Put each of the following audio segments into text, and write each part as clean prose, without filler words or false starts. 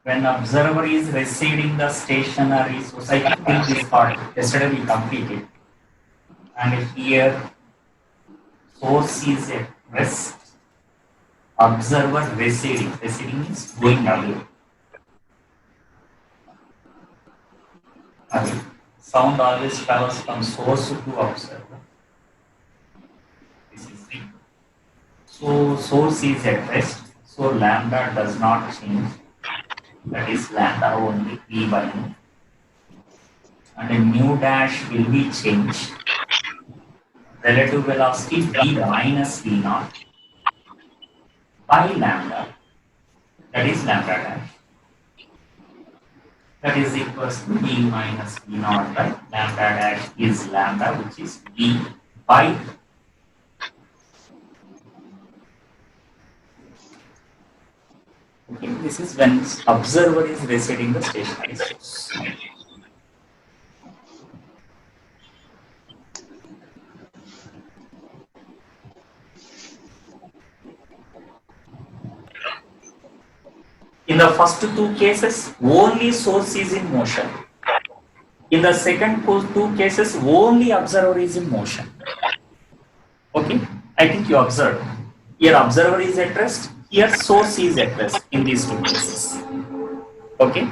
when observer is receding the stationary, so I think till this part, yesterday we completed. And here, source is at rest, observer receding. Receding is going away. Okay. Sound always travels from source to observer. This is the so source is at rest. So lambda does not change. That is lambda only v by nu. And a mu dash will be changed. Relative velocity v minus v naught by lambda. That is lambda dash. That is equals to v minus v naught by lambda dash is lambda, which is v by. Okay, this is when observer is residing the stationary source. In the first two cases, only source is in motion. In the second two cases, only observer is in motion. Okay, I think you observed. Here observer is at rest, here source is at rest in these two cases. Okay,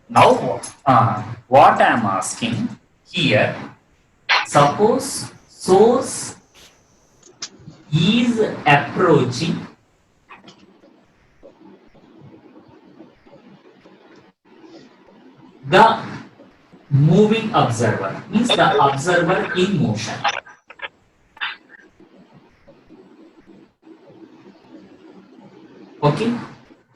now what I am asking here, suppose source is approaching the moving observer, means the observer in motion. Okay,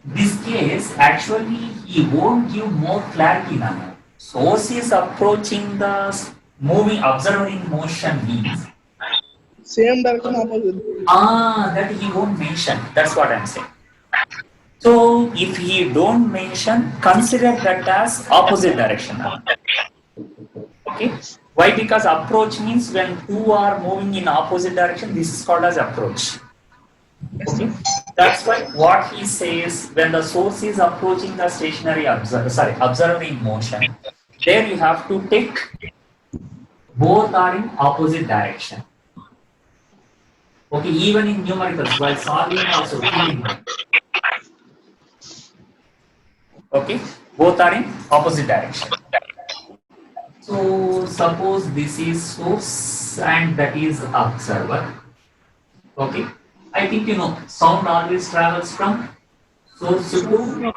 this case actually he won't give more clarity now. Source is approaching the moving observer in motion means same direction opposite. that he won't mention. That's what I'm saying. So if he don't mention, consider that as opposite direction. Okay. Why? Because approach means when two are moving in opposite direction, this is called as approach. Okay. That's why what he says, when the source is approaching the stationary observer in motion, there you have to take both are in opposite direction. Okay, even in numericals, while solving also. Okay, both are in opposite direction. So suppose this is source and that is observer. Okay, I think you know sound always travels from source to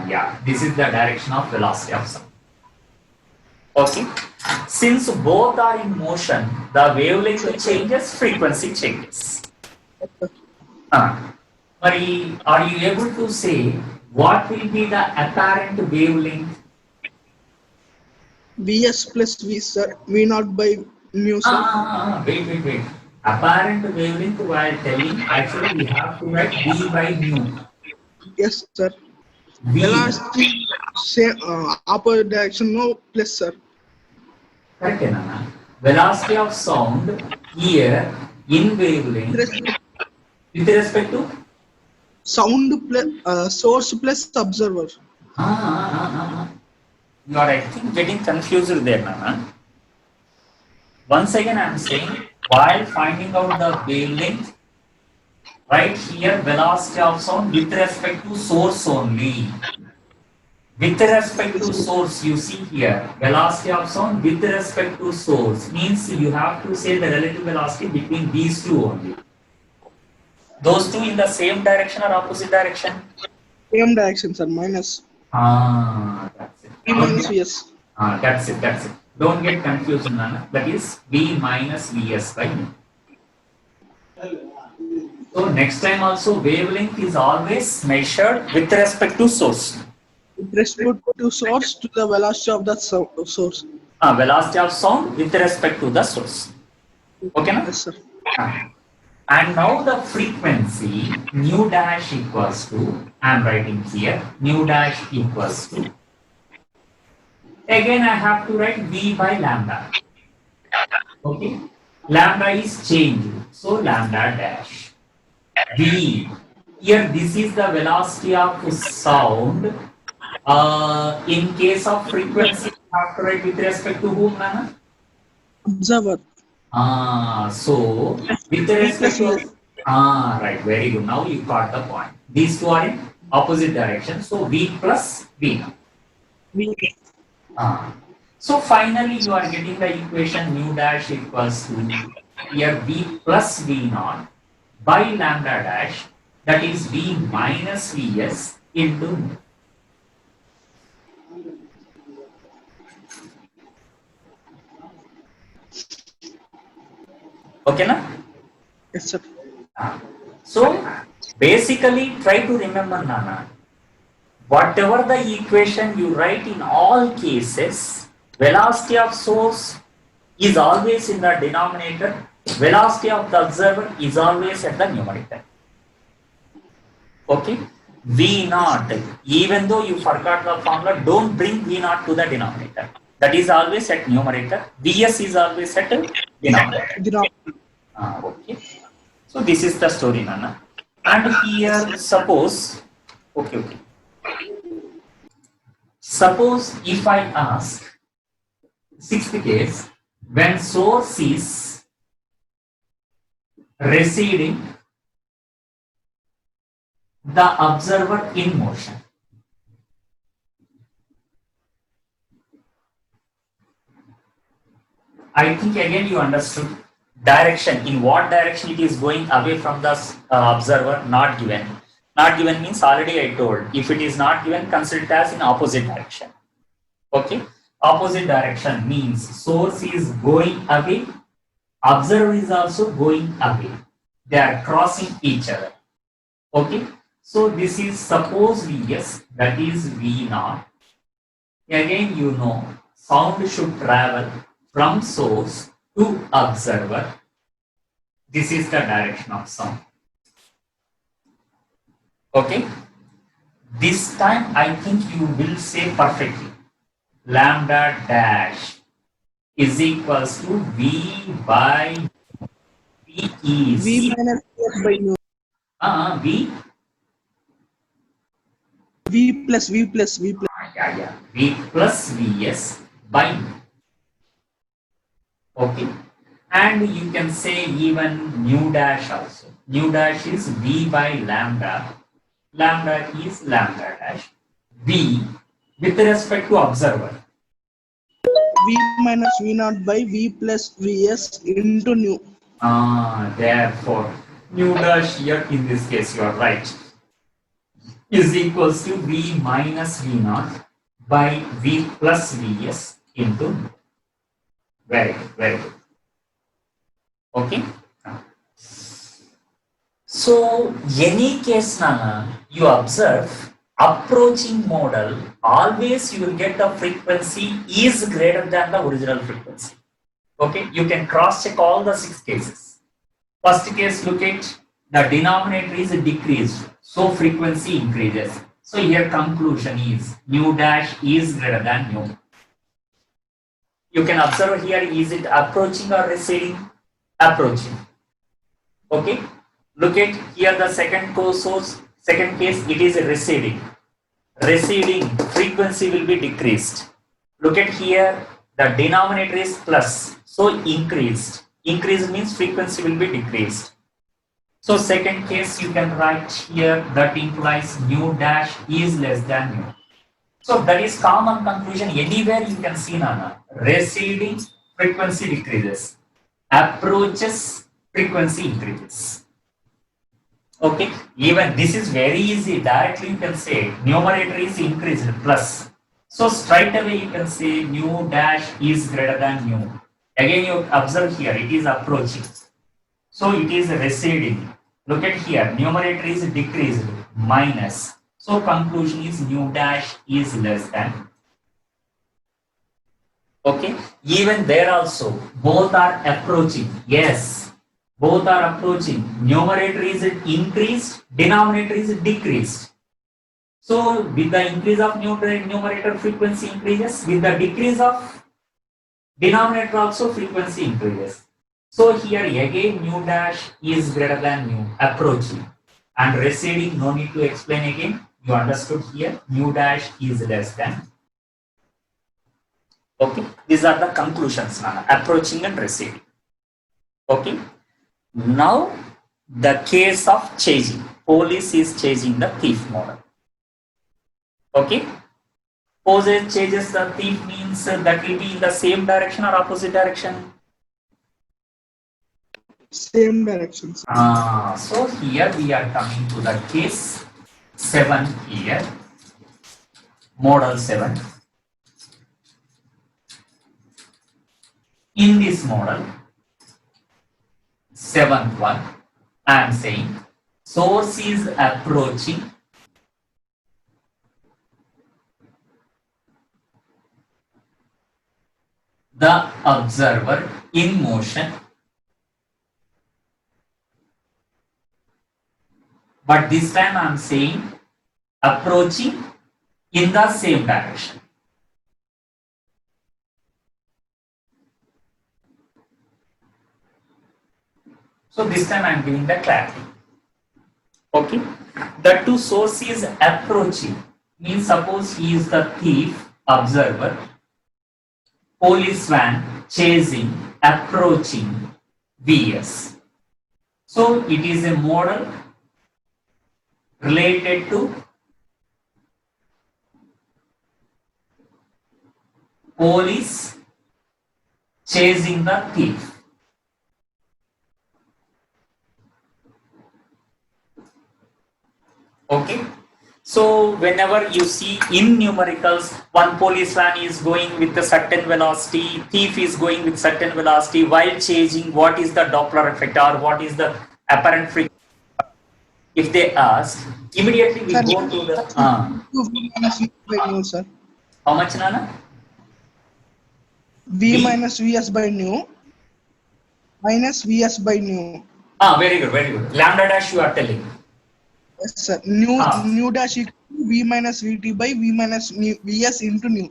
yeah, this is the direction of velocity of sound. Okay, since both are in motion, the wavelength changes, frequency changes. Mari, are you able to say what will be the apparent wavelength? Vs plus V sir, V naught by mu sir. Wait. Apparent wavelength while telling, actually we have to write V by mu. Yes sir. V. Velocity same opposite direction no plus sir. Correct, Nana. Velocity of sound here in wavelength with respect to sound plus source plus observer. You are, I think, getting confused there, Nana. Once again, I am saying, while finding out the wavelength, right here, velocity of sound with respect to source only. With respect to source, you see here, velocity of sound with respect to source means you have to say the relative velocity between these two only. Those two in the same direction or opposite direction? Same direction sir, minus. That's it. V minus Vs. That's it. Don't get confused, Nana. That is V minus Vs by mu. So next time also wavelength is always measured with respect to source. With respect to source to the velocity of that source. Velocity of sound with respect to the source. Okay, na? Yes sir. And now the frequency nu dash equals to, I am writing here, nu dash equals to, again I have to write V by lambda. Okay, lambda is changed, so lambda dash. V, here this is the velocity of sound In case of frequency, you have to write with respect to whom, Nana? Observer. So with V respect plus to Vs. right, very good. Now you got the point. These two are in opposite direction. So V plus V. V. Ah. So finally you are getting the equation mu dash equals to here V plus V naught by lambda dash, that is V minus Vs into mu. Okay na? Yes, sir. So basically try to remember, Nana, whatever the equation you write in all cases, velocity of source is always in the denominator, velocity of the observer is always at the numerator. Okay? V naught, even though you forgot the formula, don't bring V naught to the denominator. That is always at numerator. Vs is always at denominator. Okay. So this is the story, Nana. And here, suppose, okay. Suppose if I ask, sixth case, when source is receding, the observer in motion. I think again you understood direction, in what direction it is going away from the observer, not given. Not given means already I told, if it is not given, consider it as in opposite direction. Okay, opposite direction means source is going away, observer is also going away. They are crossing each other. Okay, so this is suppose Vs, that is V naught. Again, you know, sound should travel from source to observer. This is the direction of sound. Okay, this time I think you will say perfectly. Lambda dash is equals to V by V is V minus Vs by nu. V. V plus V plus V plus. Yeah. V plus Vs by nu. Okay. And you can say even nu dash also. Nu dash is V by lambda. Lambda is lambda dash. V with respect to observer. V minus V naught by V plus Vs into nu. Therefore, nu dash here in this case, you are right, is equals to V minus V naught by V plus Vs into nu. Very good, very good. Okay. So, any case, Nana, you observe approaching model, always you will get the frequency is greater than the original frequency. Okay, you can cross check all the 6 cases. First case, look at the denominator is decreased, so frequency increases. So here conclusion is nu dash is greater than nu. You can observe here, is it approaching or receding? Approaching. Okay, look at here the second source, second case, it is receding. Receding, frequency will be decreased. Look at here, the denominator is plus, so increased. Increase means frequency will be decreased. So second case you can write here, that implies nu dash is less than nu. So that is common conclusion. Anywhere you can see, Nana, receding, frequency decreases. Approaches, frequency increases. Okay, even this is very easy. Directly you can say numerator is increased plus. So straight away you can say nu dash is greater than nu. Again you observe here, it is approaching. So it is receding. Look at here, numerator is decreased minus. So conclusion is nu dash is less than. Okay, even there also both are approaching. Yes, both are approaching. Numerator is increased, denominator is decreased. So with the increase of numerator, frequency increases. With the decrease of denominator also, frequency increases. So here again nu dash is greater than nu, approaching, and receding, no need to explain again. You understood here? Mu dash is less than. Okay. These are the conclusions now. Approaching and receding. Okay. Now the case of chasing. Police is chasing the thief model. Okay. Police chases the thief means that will be in the same direction or opposite direction. Same direction, sir. So here we are coming to the case 7 here. Model 7. In this model, 7th one, I am saying source is approaching the observer in motion, but this time I am saying approaching in the same direction. So this time I am giving the clarity. Okay. The two source is approaching means suppose he is the thief observer, police van chasing, approaching VS. So it is a model related to police chasing the thief. Okay. So whenever you see in numericals, one police van is going with a certain velocity, thief is going with certain velocity while chasing, what is the Doppler effect or what is the apparent frequency? If they ask, immediately we Sir, go to the V minus V by nu, sir. how much, Nana? V minus Vs by nu minus Vs by nu. Very good, very good. Lambda dash you are telling. Yes, sir. Nu dash equal to V minus Vt by V minus nu, Vs into nu.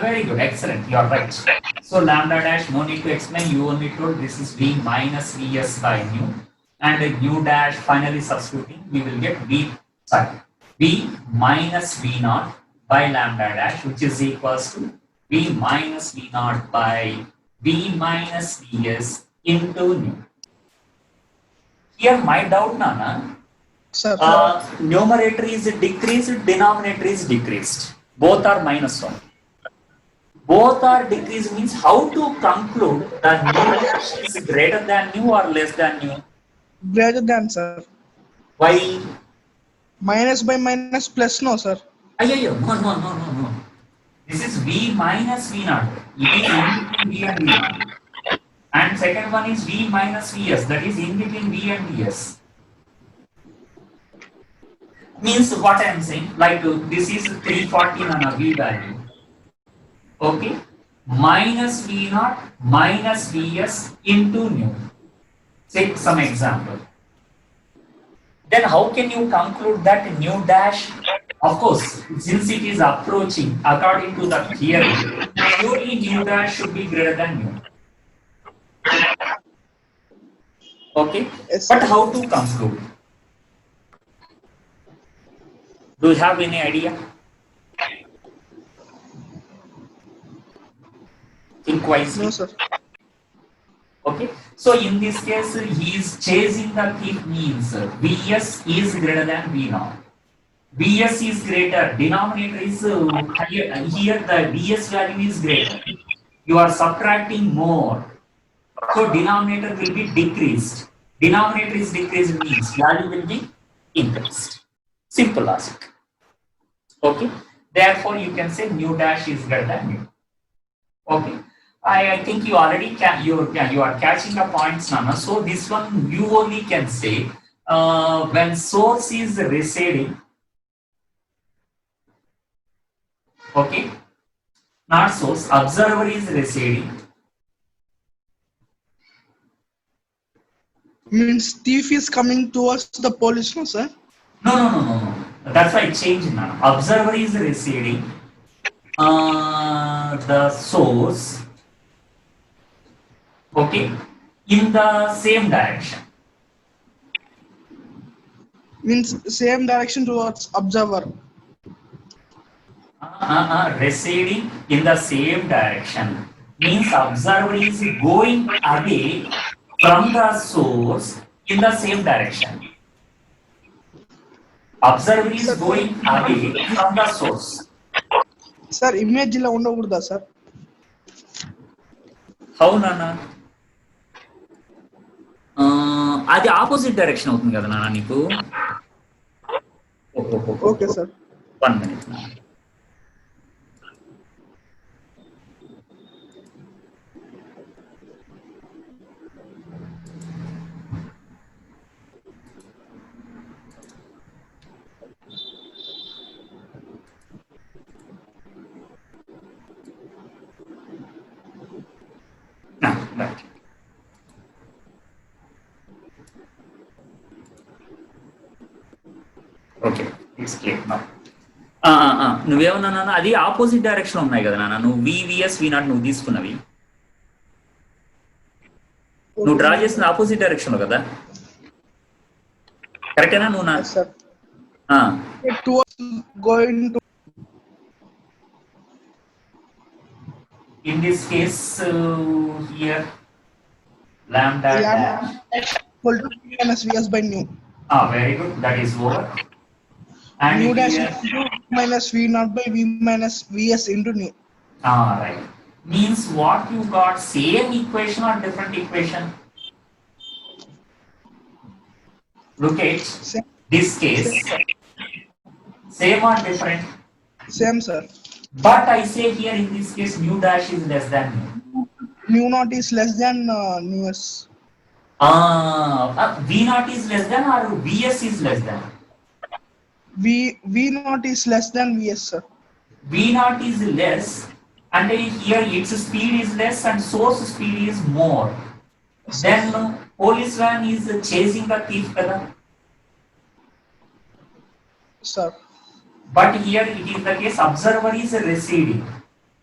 Very good, excellent. You are right. So lambda dash, no need to explain. You only told this is V minus Vs by nu, and nu dash finally substituting, we will get V minus V naught by lambda dash, which is equals to V minus V naught by V minus Vs into nu. Here my doubt, Nana. Sir, Numerator is decreased, denominator is decreased. Both are minus 1. Both are decreased means how to conclude that nu dash is greater than nu or less than nu? greater than, sir. Why? Minus by minus plus, no, sir. No. This is V minus V naught. It is in between V and V naught. And second one is V minus Vs, that is in between V and Vs. Means what I am saying, like this is 340 Nana V value. Okay. Minus V naught minus Vs into nu. Take some example. Then how can you conclude that nu dash? Of course, since it is approaching according to the theory, surely nu dash should be greater than nu. Okay, Yes, but sir. how to conclude? Do you have any idea? Think wisely. No, sir. Okay, so in this case, he is chasing the thief means Vs is greater than V naught. Vs is greater, denominator is higher, here the Vs value is greater. You are subtracting more, so denominator will be decreased. Denominator is decreased means value will be increased. Simple logic. Okay, therefore you can say nu dash is greater than nu. Okay. I think you already you are catching the points, Nana. So this one you only can say when source is receding. Okay, not source. Observer is receding. Means thief is coming towards the police, no, sir. No. That's why I changed, Nana. Observer is receding. The source. Okay, in the same direction. means same direction towards observer. Receding in the same direction means observer is going away from the source in the same direction. Observer is Sir, going away from the source. sir image ఇలా ఉండకూడదా sir? How Nana? అది opposite direction అవుతుంది కదా నాన్న నీకు. Okay sir. 1 minute. Right. Okay it's clear now. నువ్వేమన్నా నాన్న అది ఆపోజిట్ డైరెక్షన్ ఉన్నాయి కదా నాన్న, నువ్వు వివిఎస్ వి నాట్ నువ్వు తీసుకున్నవి నువ్వు డ్రా చేసిన ఆపోజిట్ డైరెక్షన్ లో కదా, కరెక్టేనా? నువ్వు నా sir towards going to in this case here lambda dash equal to v minus vs by nu. Very good, that is over. And Nu dash here, into minus v naught by v minus vs into nu. right, means what you got, same equation or different equation? Look at Same, this case, same or different? same sir. But I say here in this case mu dash is less than mu. Nu naught is less than nu s. V naught is less than or Vs is less than? V naught is less than vs sir. V naught is less and here its speed is less and source speed is more. Then policeman is chasing the thief kada. Sir. But here it is the case observer is receding.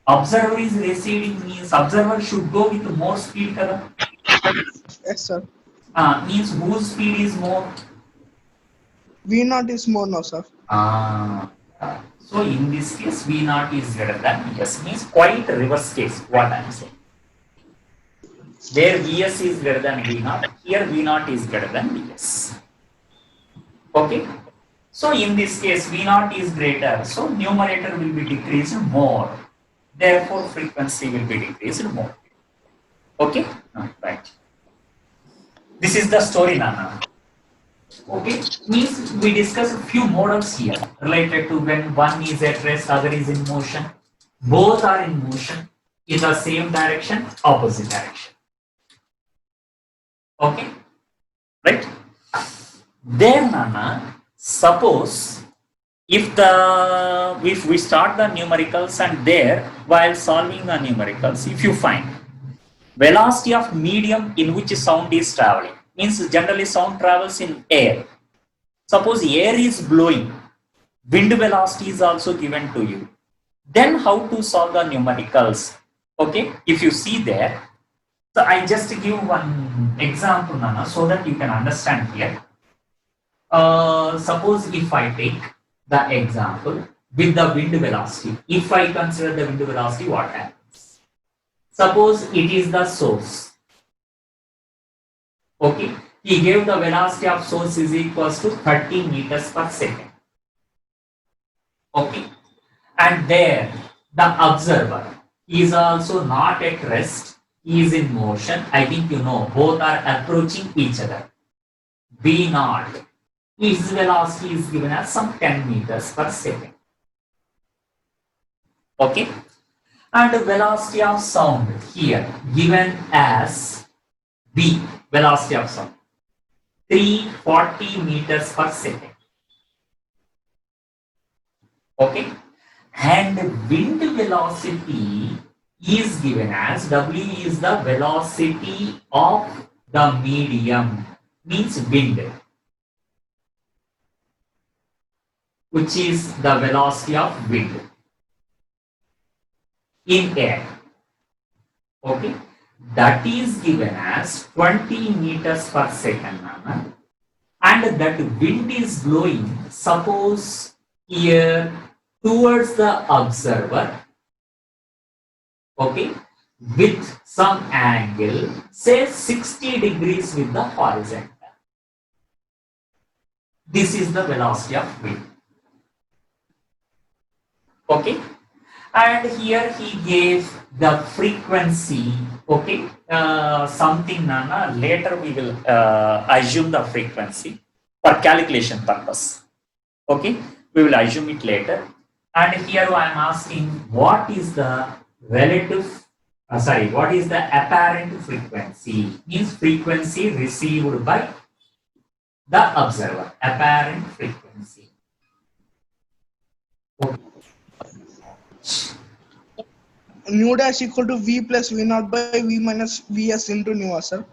Observer is receding means observer should go with more speed kada. Yes sir. Means whose speed is more? V naught is more now sir. So in this case V naught is greater than Vs, means quite reverse case what I am saying. There Vs is greater than V naught, here V naught is greater than Vs. Okay. So in this case V naught is greater, so numerator will be decreased more. Therefore frequency will be decreased more. Okay. Right. This is the story Nana. Okay, means we discuss a few models here related to when one is at rest, other is in motion. Both are in motion in the same direction, opposite direction. Okay, right? Then, Nana, suppose if we start the numericals and there while solving the numericals, if you find velocity of medium in which sound is traveling, means generally sound travels in air. Suppose air is blowing, wind velocity is also given to you. Then how to solve the numericals? Okay, if you see there, so I just give one example Nana so that you can understand here. Suppose if I take the example with the wind velocity, if I consider the wind velocity, what happens? Suppose it is the source. Okay, he gave the velocity of source is equals to 30 meters per second. Okay, and there the observer is also not at rest, he is in motion. I think you know both are approaching each other. V naught, his velocity is given as some 10 meters per second. Okay, and the velocity of sound here given as V, velocity of sound, 340 meters per second. Okay, and wind velocity is given as W is the velocity of the medium, means wind, which is the velocity of wind in air. Okay, that is given as 20 meters per second, and that wind is blowing, suppose here towards the observer, okay, with some angle, say 60 degrees with the horizontal. This is the velocity of wind. Okay, and here he gave the frequency. Okay, something Nana, later we will assume the frequency for calculation purpose. Okay, we will assume it later. And here I am asking what is the relative, what is the apparent frequency? Means frequency received by the observer, apparent frequency. Okay. Nu dash equal to V plus V naught by V minus Vs into nu, sir.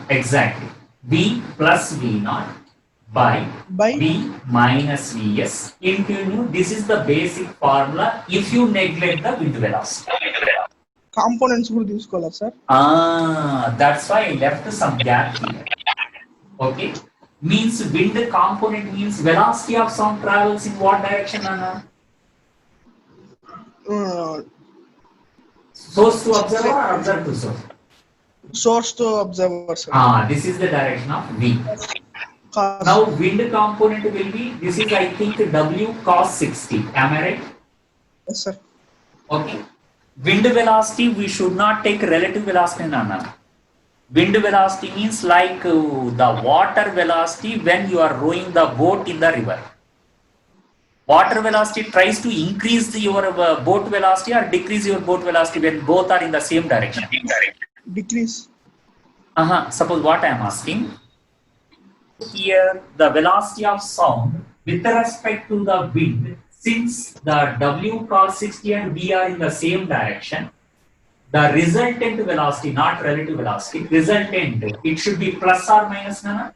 Exactly. V plus V naught by V minus Vs into nu. This is the basic formula if you neglect the wind velocity. Components will use color, sir. That's why I left some gap here. Okay. Means wind component means velocity of sound travels in what direction, Anna? Source to observer or observer to source? Source to observer, sir. This is the direction of V. Now wind component will be, this is I think W cos 60. Am I right? Yes, sir. Okay. Wind velocity, we should not take relative velocity, Nana. Wind velocity means like the water velocity when you are rowing the boat in the river. Water velocity tries to increase your boat velocity or decrease your boat velocity when both are in the same direction. Decrease. Suppose what I am asking. Here the velocity of sound with respect to the wind, since the W cos 60 and V are in the same direction, the resultant velocity, not relative velocity, resultant, it should be plus or minus, Nana?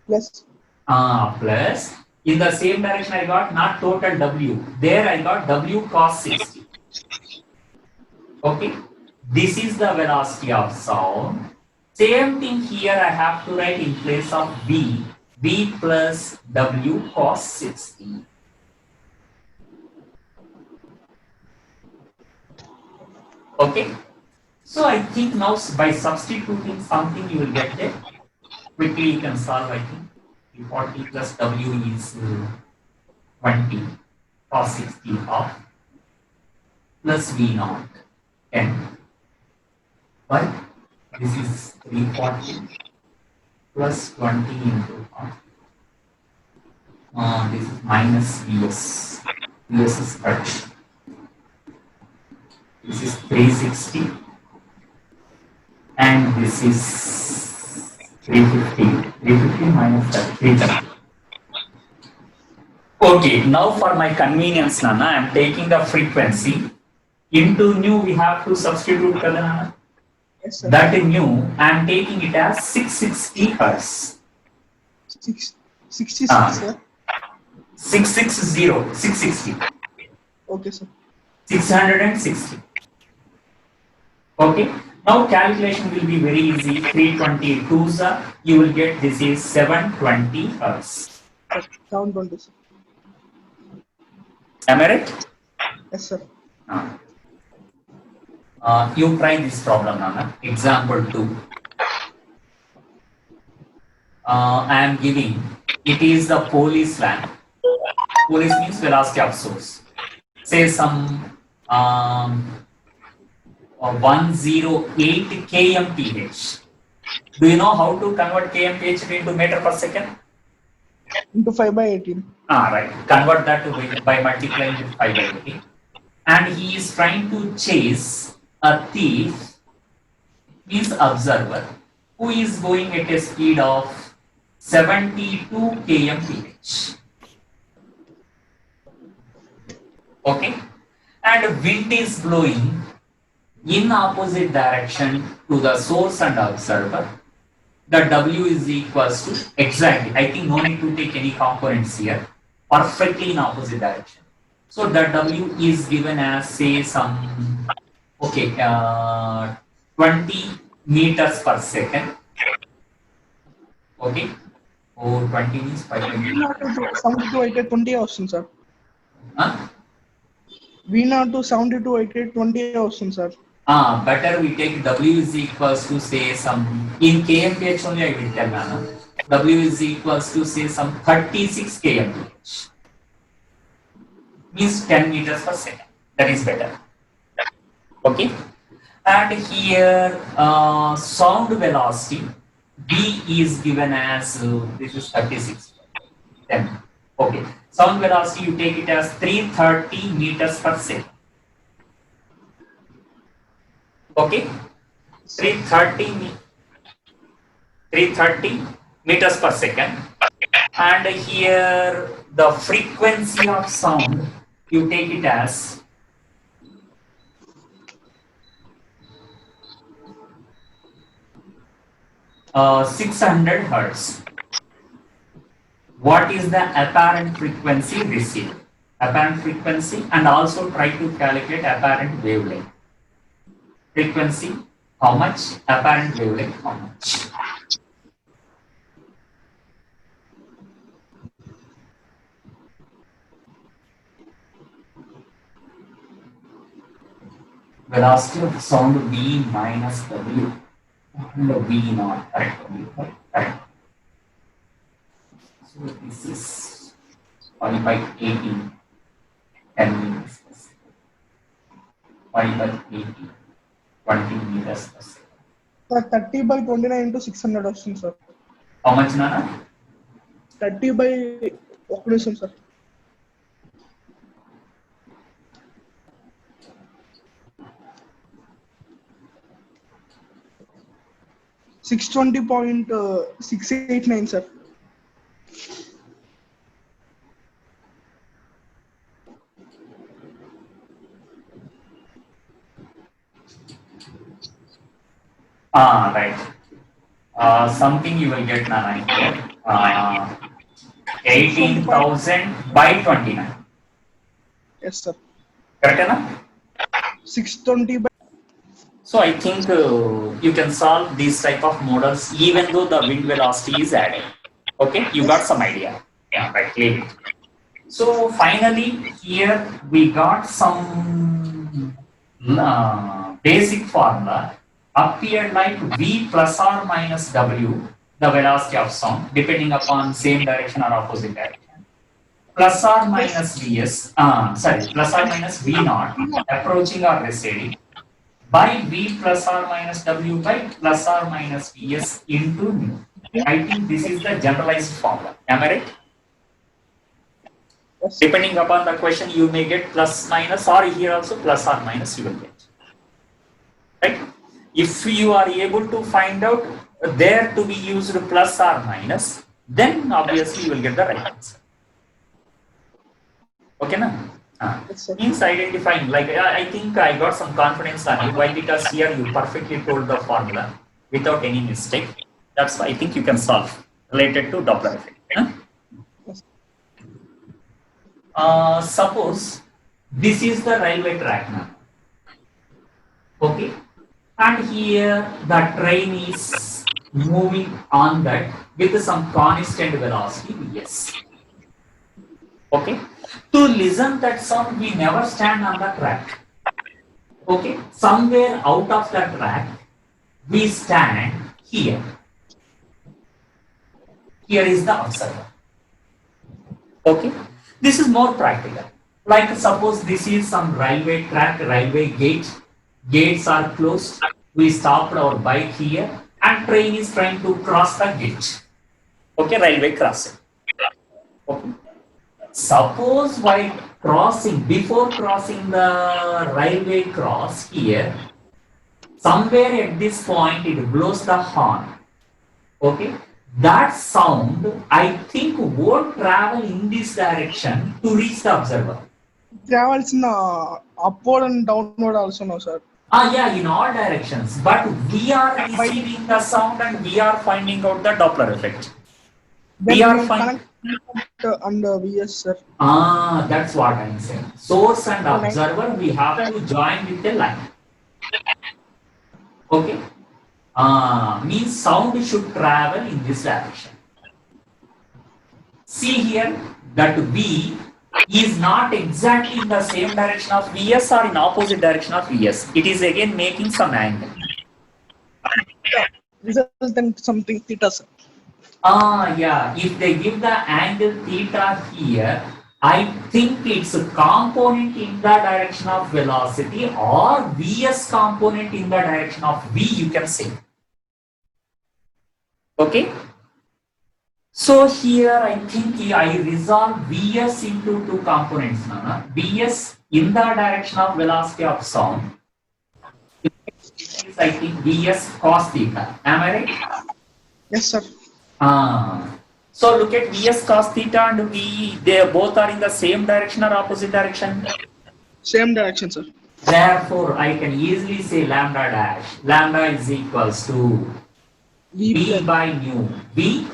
Plus. Plus. In the same direction I got not total W. There I got W cos 60. Okay. This is the velocity of sound. Same thing here I have to write in place of V. V plus W cos 60. Okay. So I think now by substituting something you will get it. Quickly you can solve, I think. 40 plus W is 20 cos 60 of plus V naught 10. But this is 340 plus 20 into half. This is minus Vs. Vs is cut. This is 360 and this is 350. 350 minus 330. Okay, now for my convenience, Nana, I am taking the frequency. Into nu we have to substitute, Nana. Yes, sir. That in nu, I am taking it as 660 hertz. 66, sir. 660. Okay, sir. 660. Okay. Now calculation will be very easy. 322, sir. You will get this is 720 hertz. 720, sir. Am I right? Yes, sir. You try this problem, Nana. Example 2. I am giving, it is the police van. Police means velocity of source. Say some 108 kmph. Do you know how to convert kmph into meter per second? Into 5 by 18. Right. Convert that to by multiplying with 5 by 18. And he is trying to chase a thief, means observer, who is going at a speed of 72 kmph. Okay. And wind is blowing in opposite direction to the source and observer. The W is equals to exactly, I think no need to take any components here, perfectly in opposite direction. So the W is given as say some, okay, 20 meters per second. Okay. Oh, 20 means 520. V0 to 72 అయితే 20 వస్తుంది sir. Huh? V0 to 72 అయితే 20 వస్తుంది sir. Better we take W is equals to say some, in kmph only I will tell now. W is equals to say some 36 kmph. Means 10 meters per second. That is better. Okay. And here sound velocity V is given as this is 36. 10. Okay. Sound velocity you take it as 330 meters per second. Okay. 330 meters per second. And here the frequency of sound you take it as 600 hertz. What is the apparent frequency received? Apparent frequency, and also try to calculate apparent wavelength. Frequency, how much? Apparent wavelength, how much? Velocity of sound V minus W and V naught, correct? Correct. So this is 5 by 18, 10 meters per second. 5 by 18, 20 meters per second. Sir 30 by 29 into 600 వస్తుంది sir. How much, Nana? 30 by 1 నిమిషం sir. 620.689 sir. Right. Something you will get, Nana, here. 18,000 by 29. Yes sir. Correct, Nana? 620 by. So I think you can solve these type of models even though the wind velocity is added. Okay, you got some idea. Yeah, right. Leave it. So finally, here we got some basic formula appeared like V plus or minus W, the velocity of sound, depending upon same direction or opposite direction. Plus or minus Vs, plus or minus V naught, approaching or receding, by V plus or minus W by plus or minus Vs into nu. I think this is the generalized formula. Am I right? Yes. Depending upon the question, you may get plus minus, or here also plus or minus you will get. Right? If you are able to find out there to be used plus or minus, then obviously you will get the right answer. Okay, na? Yes, sir. Means identifying, like I think I got some confidence on you. Why? Because here you perfectly told the formula without any mistake. That's why I think you can solve related to Doppler effect. Huh? Yes. Suppose this is the railway track now. Okay, and here the train is moving on that with some constant velocity Vs. Okay. To listen that sound, we never stand on the track. Okay, somewhere out of the track, we stand here. Here is the observer. Okay, this is more practical. Like suppose this is some railway track, railway gate. Gates are closed. We stopped our bike here, and train is trying to cross the gate. Okay, railway crossing. Okay. Suppose while crossing, before crossing the railway cross here, somewhere at this point it blows the horn. Okay, that sound I think won't travel in this direction to reach the observer. Travels in upward and downward also no sir. Yeah, in all directions. But we are receiving the sound and we are finding out the Doppler effect. Then We are will finding. connect under Vs sir. That's what I'm saying. Source and observer we have to join with a line. Okay. Means sound should travel in this direction. See here that V is not exactly in the same direction of Vs or in opposite direction of Vs. It is again making some angle. Yeah. Resultant something theta, sir. Yeah. If they give the angle theta here, I think it's a component in the direction of velocity or Vs component in the direction of V, you can say. Okay. So here I think I resolve Vs into two components. Nana. Vs in the direction of velocity of sound. Is I think Vs cos theta. Am I right? Yes, sir. So look at Vs cos theta and V. They both are in the same direction or opposite direction. Same direction, sir. Therefore, I can easily say lambda dash. Lambda is equals to V B plus. by nu. B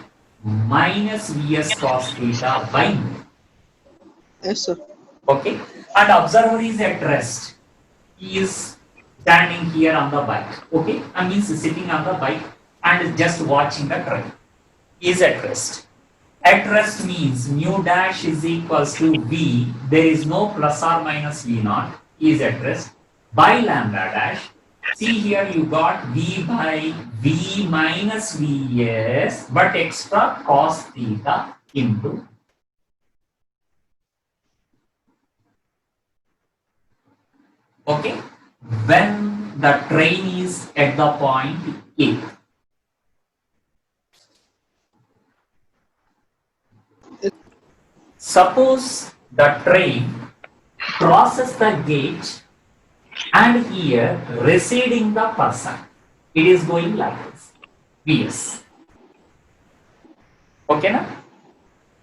minus Vs cos theta by nu. Yes, sir. Okay, and observer is at rest. He is standing here on the bike. Okay, I mean sitting on the bike and just watching the train. He is at rest. At rest means mu dash is equals to V. There is no plus or minus V naught. He is at rest by lambda dash. See here you got V by V minus Vs, but extra cos theta into. Okay, when the train is at the point A. Suppose the train crosses the gate and here receding the person. It is going like this. Vs. Okay, na?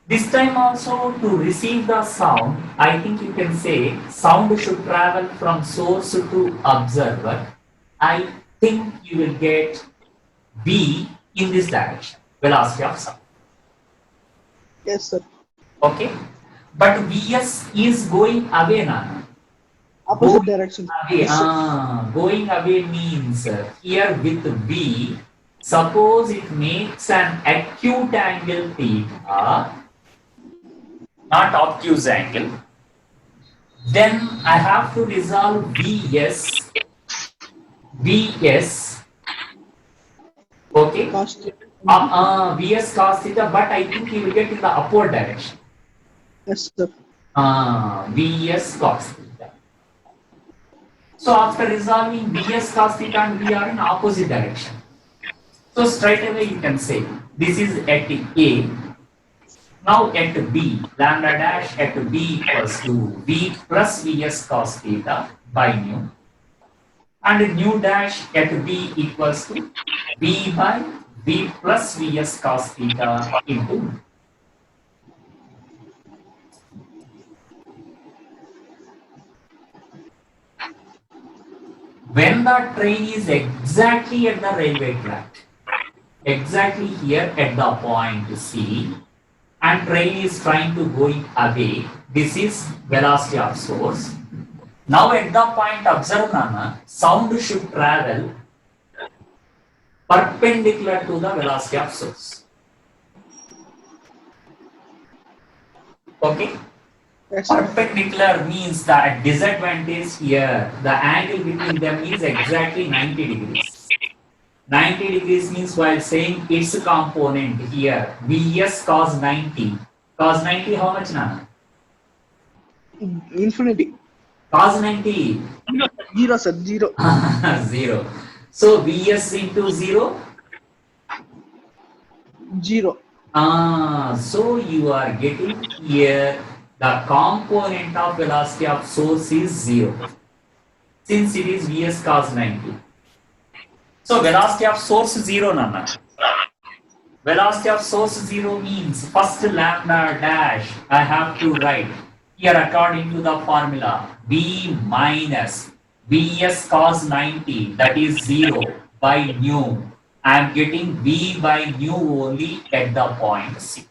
This time also to receive the sound, I think you can say sound should travel from source to observer. I think you will get V in this direction, velocity of sound. Yes, sir. Okay, but Vs is going away now. Opposite direction. Away. Yes, sir. Going away means here with V, suppose it makes an acute angle theta, not obtuse angle, then I have to resolve Vs, okay, Cost. Vs cos theta, but I think you will get in the upward direction. Yes, sir. Vs cos theta. So after resolving Vs cos theta and we are in opposite direction. So straight away you can say this is at A. Now at B, lambda dash at B equals to V plus Vs cos theta by nu. And nu dash at B equals to V by V plus Vs cos theta into nu. When the train is exactly at the railway track, exactly here at the point C, and train is trying to going away, this is velocity of source. Now at the point observe Nana, sound should travel perpendicular to the velocity of source. Okay? Yes, sir. Perpendicular means that disadvantage here, the angle between them is exactly 90 degrees. 90 degrees means while saying its component here, Vs cos 90. Cos 90 how much Nana? Infinity. Cos 90. Zero, sir. Zero. 0. So Vs into 0. Zero. So you are getting here the component of velocity of source is 0. Since it is Vs cos 90. So velocity of source 0 Nana. Velocity of source 0 means first lambda dash I have to write here according to the formula V minus Vs cos 90 that is 0 by nu. I am getting V by nu only at the point C.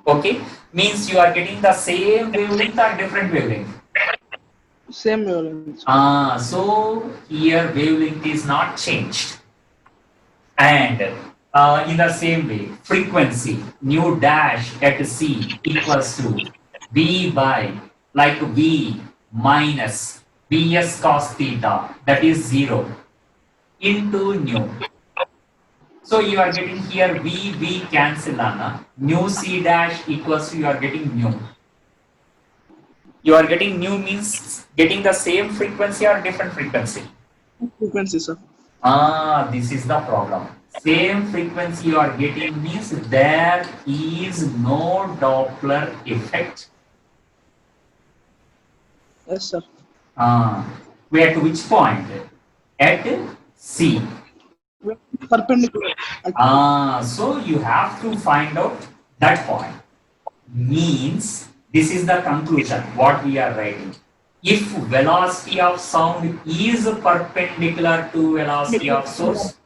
Okay, means you are getting the same wavelength or different wavelength. Same wavelength. So here wavelength is not changed. And in the same way, frequency nu dash at C equals to V by like V minus Vs cos theta, that is 0 into nu. So you are getting here V cancel Anna. Nu C dash equals to you are getting nu. You are getting nu means getting the same frequency or different frequency. Frequency, sir. This is the problem. Same frequency you are getting means there is no Doppler effect. Yes, sir. We're at which point? At C. Perpendicular. So you have to find out that point. Means this is the conclusion what we are writing. If velocity of sound is perpendicular to velocity of source,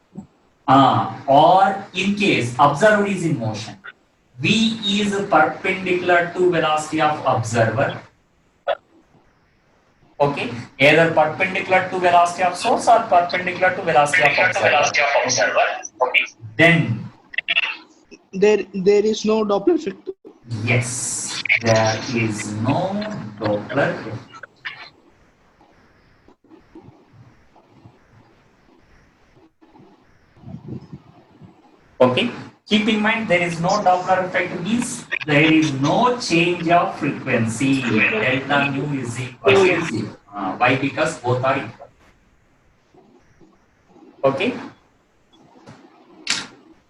or in case observer is in motion, V is perpendicular to velocity of observer. Okay, either perpendicular to velocity of source or perpendicular to velocity of observer. Okay. Then there is no Doppler effect. yes, there is no Doppler effect. Okay, keep in mind there is no Doppler effect means there is no change of frequency. Delta nu is equal to 0. Why? Because both are equal. Okay.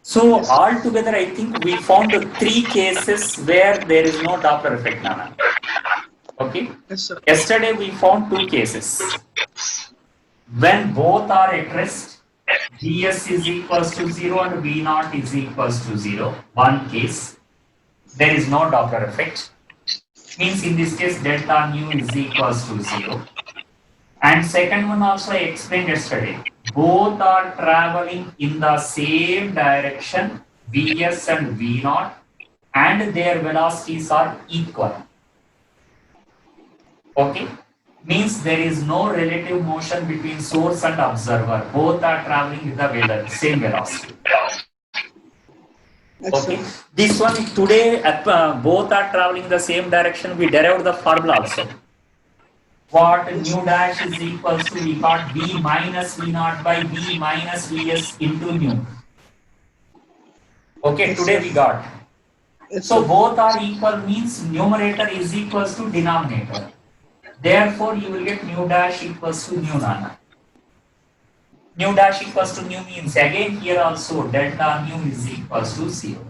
So altogether, I think we found 3 cases where there is no Doppler effect, Nana. Okay. Yes, sir. Yesterday we found 2 cases. When both are at rest, Vs is equals to 0 and V naught is equals to 0. One case, there is no Doppler effect. Means in this case, delta nu is equals to 0. And second one also I explained yesterday. Both are traveling in the same direction, Vs and V naught, and their velocities are equal. Okay, means there is no relative motion between source and observer. Both are traveling with the same velocity. Yes, Okay, sir. this one today both are traveling the same direction. We derived the formula also. What nu dash is equals to, we got V minus V naught by V minus Vs into nu. Okay, Yes, today sir. we got. Yes, So sir. both are equal means numerator is equals to denominator. Therefore, you will get nu dash equals to nu nana. Nu dash equals to nu means again here also delta nu is equals to 0.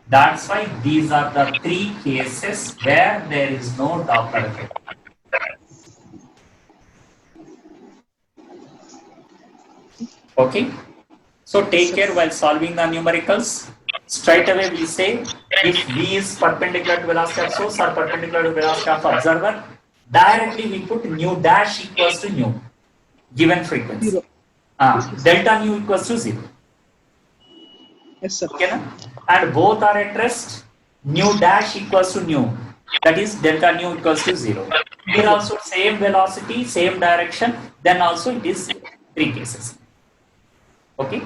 That's why these are the 3 cases where there is no Doppler effect. Okay. So take care while solving the numericals. Straight away we say if V is perpendicular to velocity of source or perpendicular to velocity of observer, directly we put nu dash equals to nu, given frequency. 0. Delta nu equals to 0. Yes, sir. Okay, na? And both are at rest, nu dash equals to nu, that is delta nu equals to 0. Here also same velocity, same direction, then also it is 0. 3 cases. Okay.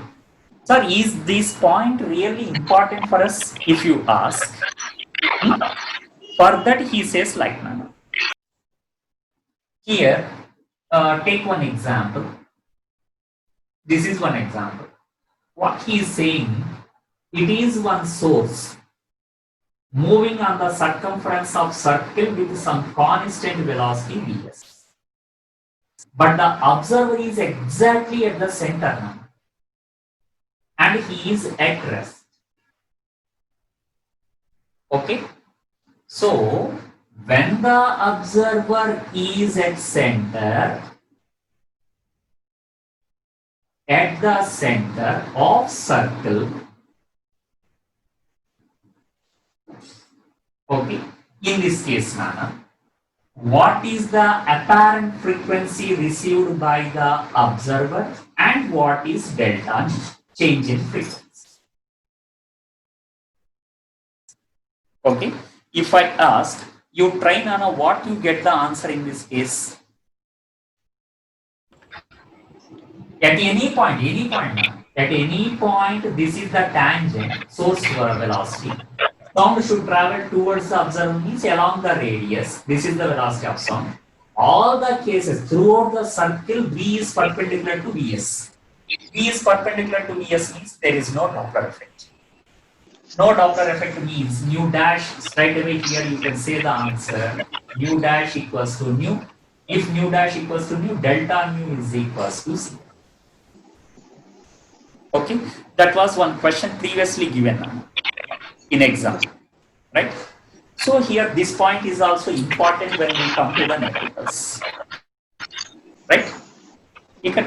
Sir, is this point really important for us if you ask? For that he says like that. Here, take one example. This is one example. What he is saying, it is one source moving on the circumference of circle with some constant velocity Vs. But the observer is exactly at the center now. And he is at rest. Okay. So, when the observer is at center of circle, okay, in this case, Nana, what is the apparent frequency received by the observer and what is delta change in frequency? Okay, if I ask You try Nana, what you get the answer in this case? At any point, Nana, at any point, this is the tangent source velocity. Sound should travel towards the observer means along the radius. This is the velocity of sound. All the cases throughout the circle, V is perpendicular to Vs. V is perpendicular to Vs means there is no Doppler effect. No Doppler effect means nu dash, straight away here you can say the answer. Nu dash equals to nu. If nu dash equals to nu, delta nu is equals to 0. Okay, that was one question previously given in exam, right? So here this point is also important when we come to the nettles, right? You can